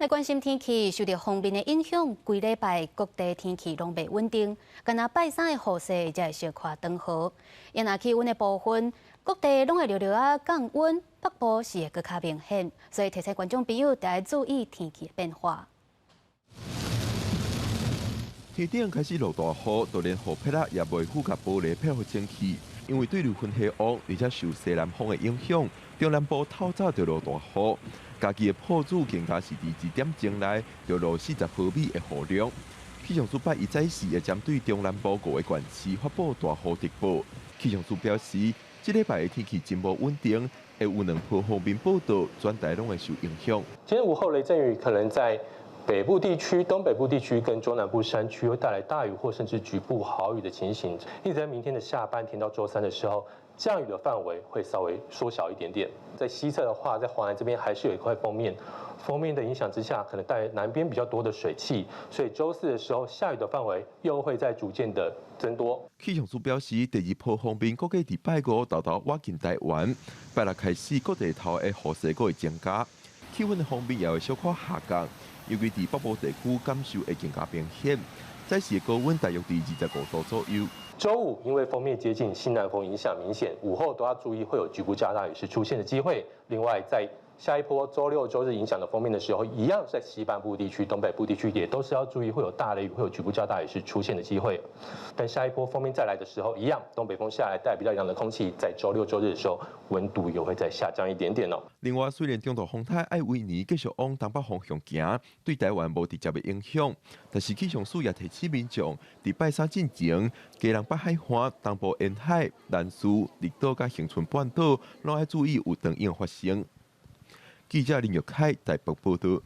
来关心天气，受到风面的影响，规礼拜各地天气拢袂稳定。干那拜三的雨势才会小可长雨。因那气温的部分，各地拢会略略降温，北部是会更较明显，所以提醒观众朋友要注意天气的变化。天顶开始落大雨，就连雨撇也袂覆盖玻璃漂互蒸汽，因为对流分下雨，而且受西南风的影响，中南部透早就落大雨。家己的铺子更加是伫1点钟内就落40毫米的雨量。气象署8日早时会针对中南部5个县市发布大雨特报。气象署表示，这礼拜的天气真无稳定，会有2波方面报道，全台拢会受影响。今天午后雷阵雨可能在北部地区、东北部地区跟中南部山区会带来大雨或甚至局部豪雨的情形。一直在明天的下半天到周三的时候，降雨的范围会稍微缩小一点点。在西侧的话，在华南这边还是有一块锋面，锋面的影响之下，可能带南边比较多的水汽，所以周四的时候下雨的范围又会在逐渐的增多。气象署表示，第2波方面估计伫拜5豆挖进台湾，拜6开始各地头的雨势会增加，气温的方面也会小可下降。尤其伫北部地区感受会更加明显，早时的高温大约伫25度左右。周五因为锋面接近，西南风影响明显，午后都要注意会有局部较大雨势出现的机会。另外，在下一波周6、周日影响的锋面的时候，一样在西半部地区、东北部地区也都是要注意会有大雷雨、会有局部较大雨势出现的机会。但下一波锋面再来的时候，一样东北风下来带比较凉的空气，在周6、周日的时候，温度也会再下降一点点哦。另外，虽然中度风台爱为年继续往东北方向行，对台湾无直接的影响，但是气象署也提醒民众，伫拜三进前，基隆北海岸、东部沿海、南屿、绿岛甲恒春半岛，拢要注意有长影发生。记者林玉凯台北报道。